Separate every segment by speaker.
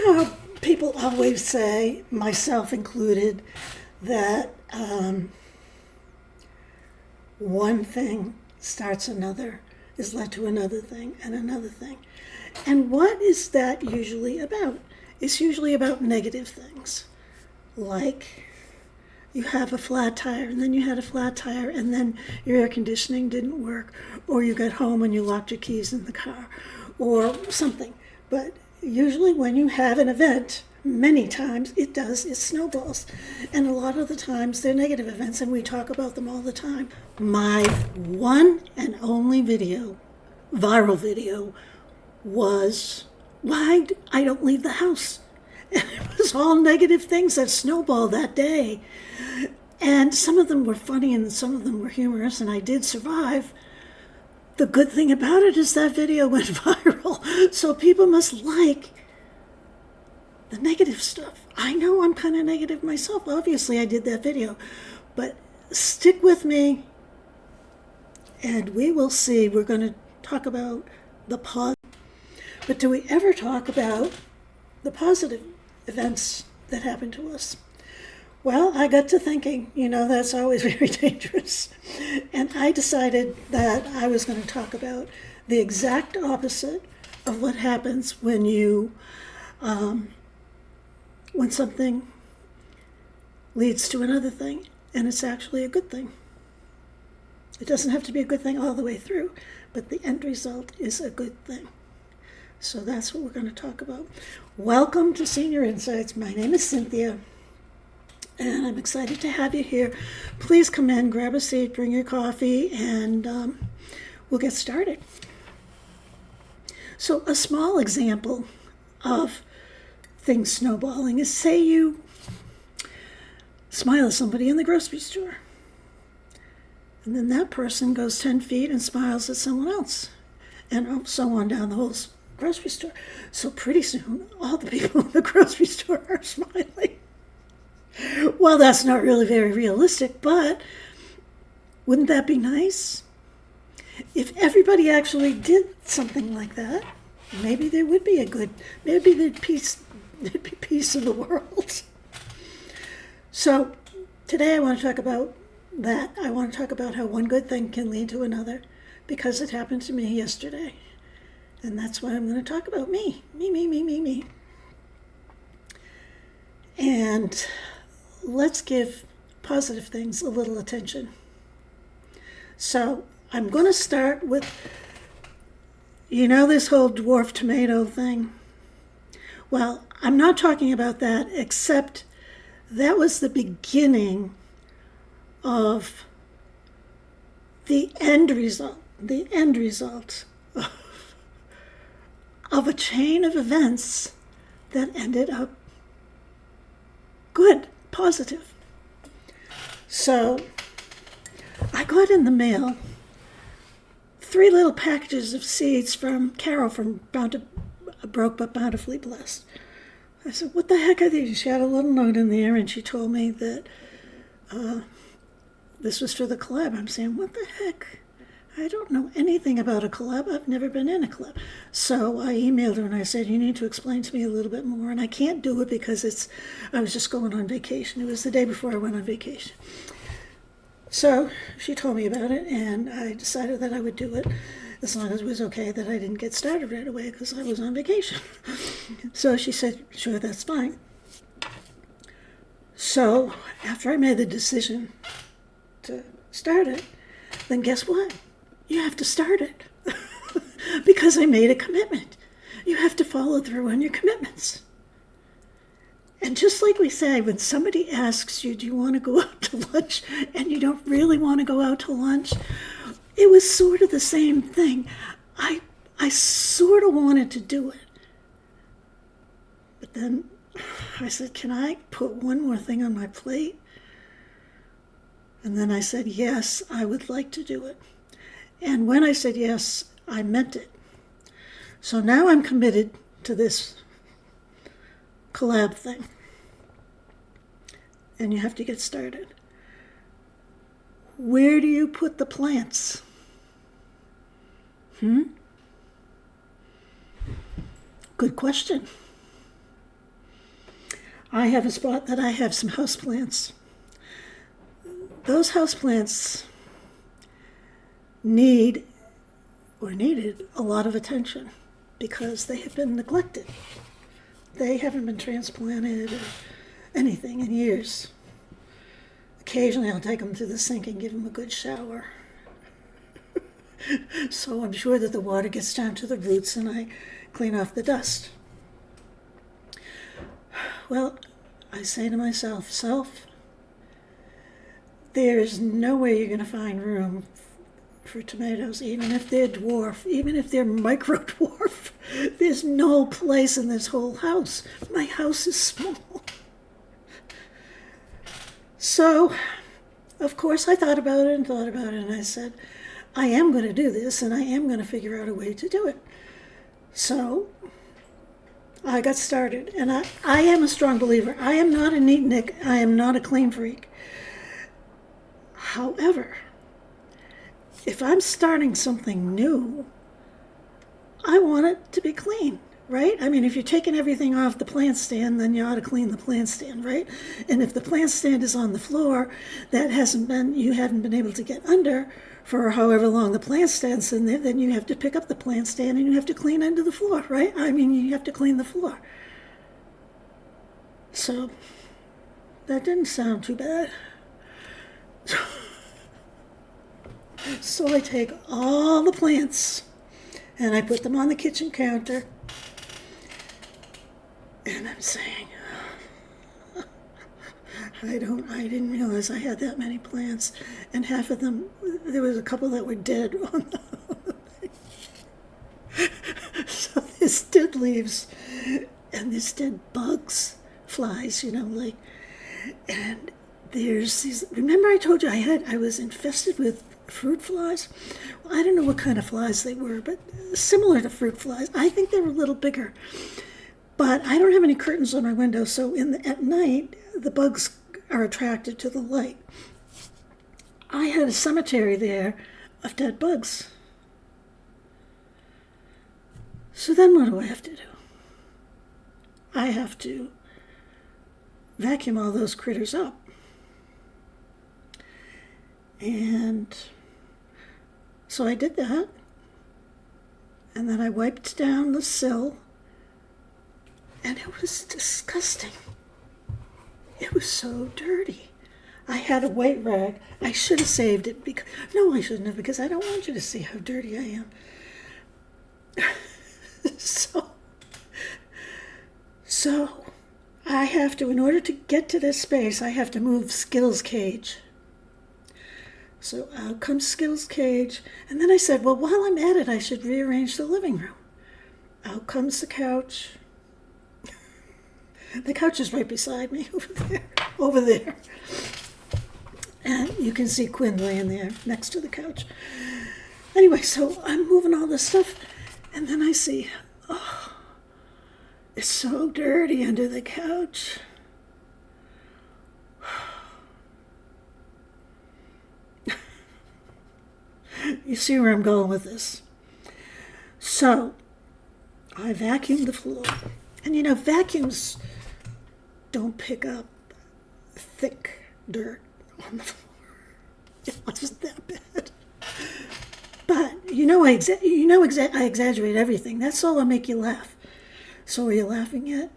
Speaker 1: know how people always say, myself included, that one thing starts another, is led to another thing and another thing. And what is that usually about? It's usually about negative things. Like you have a flat tire, and then you had a flat tire, and then your air conditioning didn't work, or you got home and you locked your keys in the car, or something. But usually when you have an event, many times it snowballs. And a lot of the times they're negative events, and we talk about them all the time. My one and only viral video, was why I don't leave the house. And it was all negative things that snowballed that day. And some of them were funny and some of them were humorous, and I did survive. The good thing about it is that video went viral. So people must like the negative stuff. I know I'm kind of negative myself. Obviously, I did that video. But stick with me, and we will see. We're going to talk about the positive. But do we ever talk about the positive events that happen to us? Well, I got to thinking, that's always very dangerous. And I decided that I was going to talk about the exact opposite of what happens when when something leads to another thing, and it's actually a good thing. It doesn't have to be a good thing all the way through, but the end result is a good thing. So that's what we're going to talk about. Welcome to Senior Insights. My name is Cynthia, and I'm excited to have you here. Please come in, grab a seat, bring your coffee, and we'll get started. So a small example of things snowballing is, say you smile at somebody in the grocery store, and then that person goes 10 feet and smiles at someone else, and so on down the whole grocery store. So pretty soon, all the people in the grocery store are smiling. Well, that's not really very realistic, but wouldn't that be nice? If everybody actually did something like that, maybe there would be maybe there'd be peace in the world. So today I want to talk about that. I want to talk about how one good thing can lead to another, because it happened to me yesterday. And that's why I'm going to talk about me. Me. And let's give positive things a little attention. So I'm going to start with, this whole dwarf tomato thing. Well, I'm not talking about that, except that was the beginning of the end result of a chain of events that ended up good, positive. So I got in the mail 3 little packages of seeds from Carol from Broke But Bountifully Blessed. I said, what the heck are these? She had a little note in there, and she told me that this was for the club. I'm saying, what the heck? I don't know anything about a club. I've never been in a club. So I emailed her and I said, you need to explain to me a little bit more. And I can't do it because I was just going on vacation. It was the day before I went on vacation. So she told me about it, and I decided that I would do it as long as it was okay that I didn't get started right away because I was on vacation. So she said, sure, that's fine. So after I made the decision to start it, then guess what? You have to start it because I made a commitment. You have to follow through on your commitments. And just like we say, when somebody asks you, do you want to go out to lunch, and you don't really want to go out to lunch, it was sort of the same thing. I sort of wanted to do it. But then I said, can I put one more thing on my plate? And then I said, yes, I would like to do it. And when I said yes, I meant it. So now I'm committed to this collab thing. And you have to get started. Where do you put the plants? Good question. I have a spot that I have some houseplants. Those houseplants needed a lot of attention because they have been neglected. They haven't been transplanted or anything in years. Occasionally I'll take them to the sink and give them a good shower. So I'm sure that the water gets down to the roots and I clean off the dust. Well, I say to myself, there is no way you're going to find room for tomatoes, even if they're dwarf, even if they're micro dwarf. There's no place in this whole house. My house is small. So, of course, I thought about it, and I said, I am going to do this, and I am going to figure out a way to do it. So, I got started, and I am a strong believer. I am not a neatnik. I am not a clean freak. However, if I'm starting something new, I want it to be clean, right? I mean, if you're taking everything off the plant stand, then you ought to clean the plant stand, right? And if the plant stand is on the floor, you haven't been able to get under for however long the plant stand's in there, then you have to pick up the plant stand and you have to clean under the floor, right? I mean, you have to clean the floor. So, that didn't sound too bad. So I take all the plants and I put them on the kitchen counter. And I'm saying, I didn't realize I had that many plants. And half of them, there was a couple that were dead on the thing. So there's dead leaves and there's dead bugs, flies, and there's these, remember I told you I was infested with fruit flies? Well, I don't know what kind of flies they were, but similar to fruit flies. I think they were a little bigger. But I don't have any curtains on my window, so at night, the bugs are attracted to the light. I had a cemetery there of dead bugs. So then what do I have to do? I have to vacuum all those critters up. And so I did that, and then I wiped down the sill, and it was disgusting. It was so dirty. I had a white rag. I should have saved it. No, I shouldn't have, because I don't want you to see how dirty I am. So I have to, in order to get to this space, I have to move Skittles' cage. So out comes Skittles' cage, and then I said, well, while I'm at it, I should rearrange the living room. Out comes the couch. The couch is right beside me, over there. And you can see Quinn laying there next to the couch. Anyway, so I'm moving all this stuff, and then I see, it's so dirty under the couch. You see where I'm going with this. So, I vacuumed the floor. And vacuums don't pick up thick dirt on the floor. It wasn't that bad. But, I exaggerate everything. That's all to make you laugh. So are you laughing yet?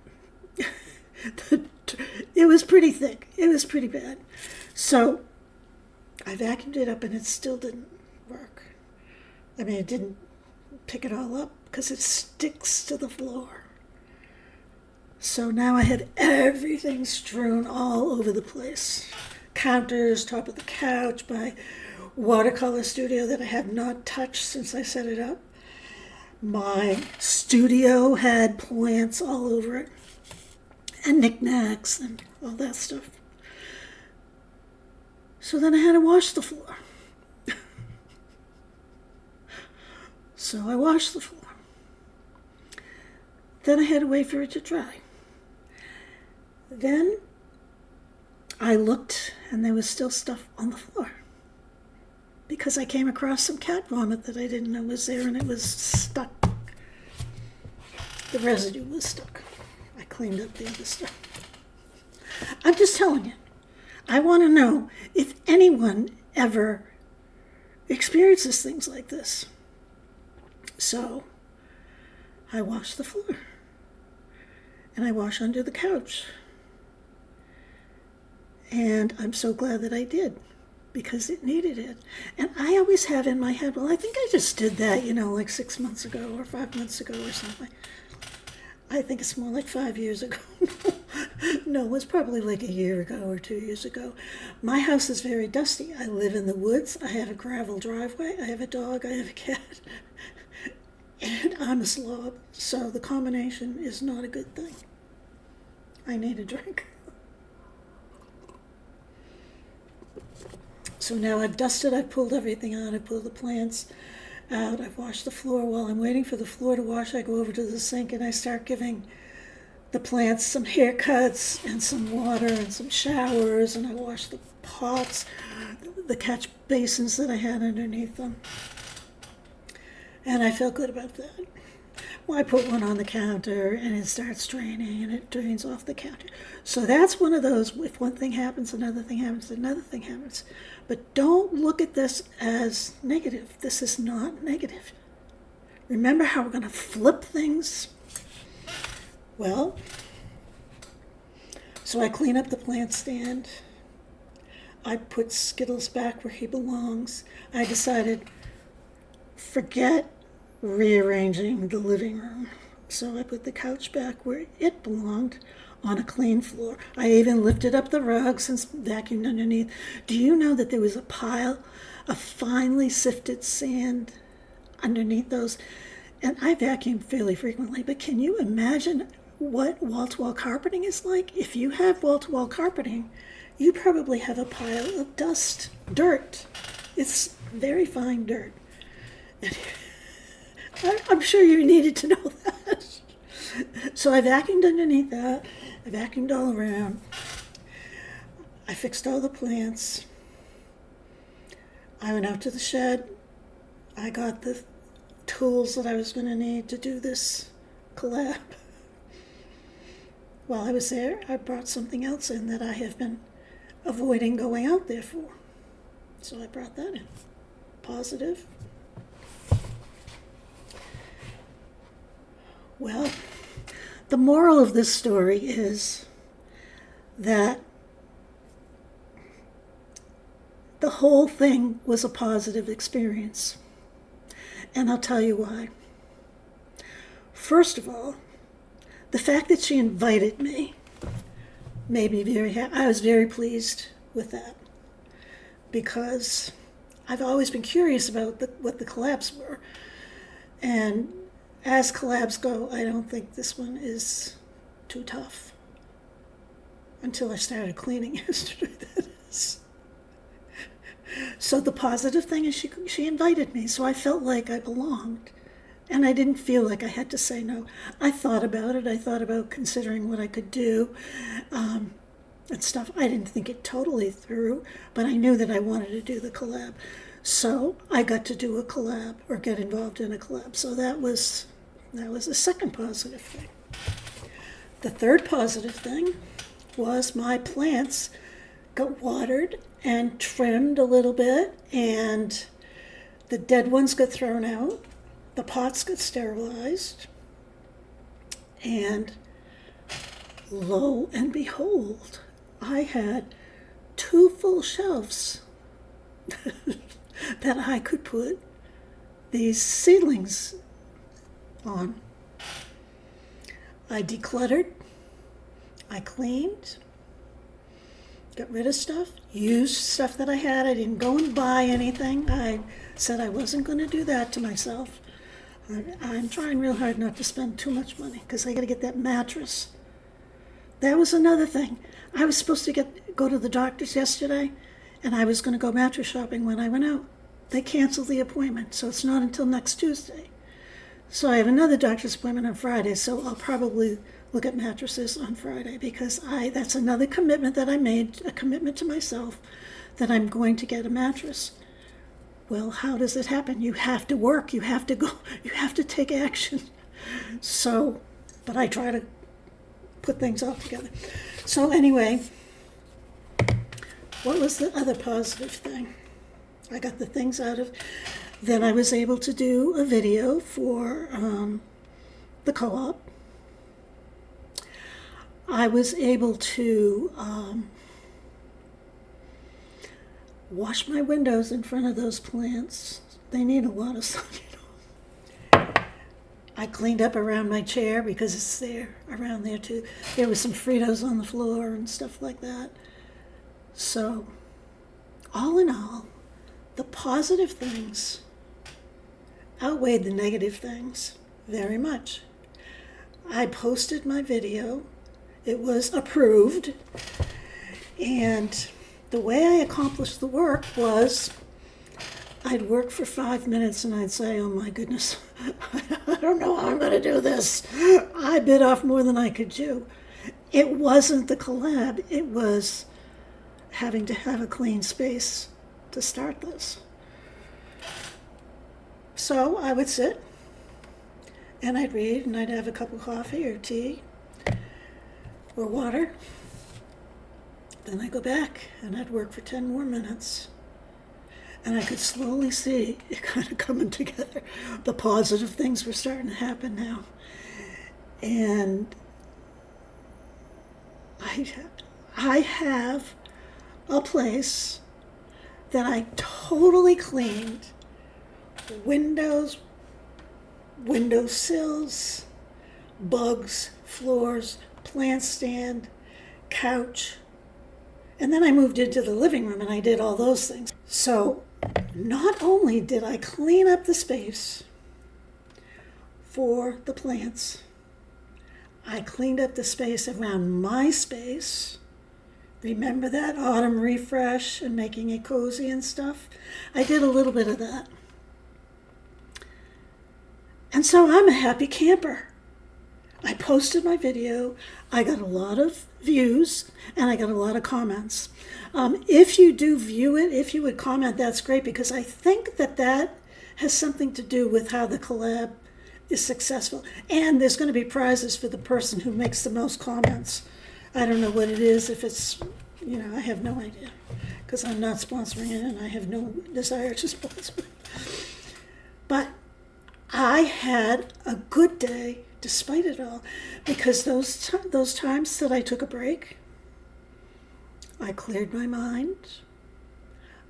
Speaker 1: It was pretty thick. It was pretty bad. So, I vacuumed it up and it still didn't work. I mean, it didn't pick it all up because it sticks to the floor. So now I had everything strewn all over the place. Counters, top of the couch, my watercolor studio that I have not touched since I set it up. My studio had plants all over it, and knickknacks and all that stuff. So then I had to wash the floor. So I washed the floor. Then I had to wait for it to dry. Then I looked, and there was still stuff on the floor because I came across some cat vomit that I didn't know was there, and it was stuck. The residue was stuck. I cleaned up the other stuff. I'm just telling you. I want to know if anyone ever experiences things like this. So I wash the floor. And I wash under the couch. And I'm so glad that I did, because it needed it. And I always have in my head, well, I think I just did that, like 6 months ago or 5 months ago or something. I think it's more like 5 years ago. No, it's probably like a year ago or 2 years ago. My house is very dusty. I live in the woods. I have a gravel driveway. I have a dog. I have a cat. And I'm a slob, so the combination is not a good thing. I need a drink. So now I've dusted, I've pulled everything out, I've pulled the plants out, I've washed the floor. While I'm waiting for the floor to wash, I go over to the sink and I start giving the plants some haircuts and some water and some showers, and I wash the pots, the catch basins that I had underneath them. And I felt good about that. Well, I put one on the counter and it starts draining and it drains off the counter. So that's one of those, if one thing happens, another thing happens, another thing happens. But don't look at this as negative. This is not negative. Remember how we're going to flip things? Well, so I clean up the plant stand. I put Skittles back where he belongs. I decided, forget rearranging the living room. So I put the couch back where it belonged, on a clean floor. I even lifted up the rugs and vacuumed underneath. Do you know that there was a pile of finely sifted sand underneath those? And I vacuum fairly frequently, but can you imagine what wall-to-wall carpeting is like? If you have wall-to-wall carpeting, you probably have a pile of dust, dirt. It's very fine dirt. I'm sure you needed to know that. So I vacuumed underneath that. I vacuumed all around. I fixed all the plants. I went out to the shed. I got the tools that I was going to need to do this collab. While I was there, I brought something else in that I have been avoiding going out there for. So I brought that in. Positive. Well, the moral of this story is that the whole thing was a positive experience. And I'll tell you why. First of all, the fact that she invited me made me very happy. I was very pleased with that, because I've always been curious about what the collabs were. And as collabs go, I don't think this one is too tough. Until I started cleaning yesterday, that is. So the positive thing is she invited me, so I felt like I belonged. And I didn't feel like I had to say no. I thought about it. I thought about considering what I could do and stuff. I didn't think it totally through, but I knew that I wanted to do the collab. So I got to do a collab, or get involved in a collab. So that was the second positive thing. The third positive thing was my plants got watered and trimmed a little bit, and the dead ones got thrown out. The pots got sterilized, and lo and behold, I had 2 full shelves that I could put these seedlings on. I decluttered, I cleaned, got rid of stuff, used stuff that I had. I didn't go and buy anything. I said I wasn't going to do that to myself. I'm trying real hard not to spend too much money, because I got to get that mattress. That was another thing. I was supposed to go to the doctor's yesterday, and I was going to go mattress shopping when I went out. They canceled the appointment, so it's not until next Tuesday. So I have another doctor's appointment on Friday, so I'll probably look at mattresses on Friday, because that's another commitment that I made, a commitment to myself, that I'm going to get a mattress. Well, how does it happen? You have to work, you have to go, you have to take action. So, but I try to put things all together. So anyway, what was the other positive thing? I got the things out of, then I was able to do a video for the co-op. I was able to wash my windows in front of those plants. They need a lot of sun, you know. I cleaned up around my chair because it's there, around there too. There was some Fritos on the floor and stuff like that. So, all in all, the positive things outweighed the negative things very much. I posted my video. It was approved. And the way I accomplished the work was I'd work for 5 minutes and I'd say, oh my goodness, I don't know how I'm going to do this. I bit off more than I could chew. It wasn't the collab. It was having to have a clean space to start this. So I would sit and I'd read and I'd have a cup of coffee or tea or water. Then I'd go back and I'd work for 10 more minutes. And I could slowly see it kind of coming together. The positive things were starting to happen now. And I have a place that I totally cleaned. Windows, windowsills, bugs, floors, plant stand, couch. And then I moved into the living room and I did all those things. So not only did I clean up the space for the plants, I cleaned up the space around my space. Remember that autumn refresh and making it cozy and stuff? I did a little bit of that. And so I'm a happy camper. I posted my video. I got a lot of views and I got a lot of comments. If you do view it, if you would comment, that's great, because I think that has something to do with how the collab is successful. And there's going to be prizes for the person who makes the most comments. I don't know what it is. If it's, I have no idea, because I'm not sponsoring it and I have no desire to sponsor it. But I had a good day despite it all, because those times that I took a break, I cleared my mind.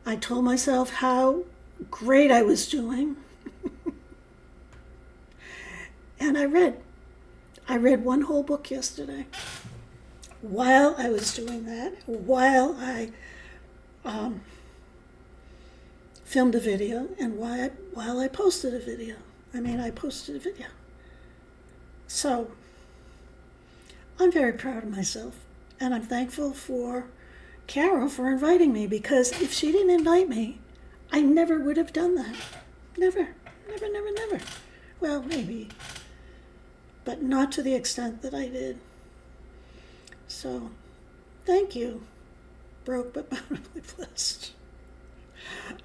Speaker 1: I told myself how great I was doing. And I read. I read one whole book yesterday. While I was doing that, while I filmed a video, and while I posted a video. I posted a video. So, I'm very proud of myself, and I'm thankful for Carol for inviting me, because if she didn't invite me, I never would have done that. Never. Well, maybe, but not to the extent that I did. So, thank you, broke but bountifully blessed.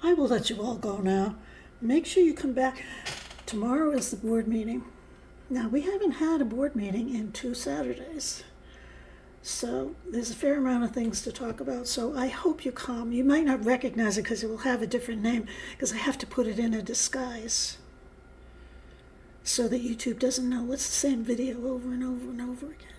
Speaker 1: I will let you all go now. Make sure you come back. Tomorrow is the board meeting. Now, we haven't had a board meeting in 2 Saturdays, so there's a fair amount of things to talk about, so I hope you come. You might not recognize it because it will have a different name, because I have to put it in a disguise so that YouTube doesn't know it's the same video over and over and over again.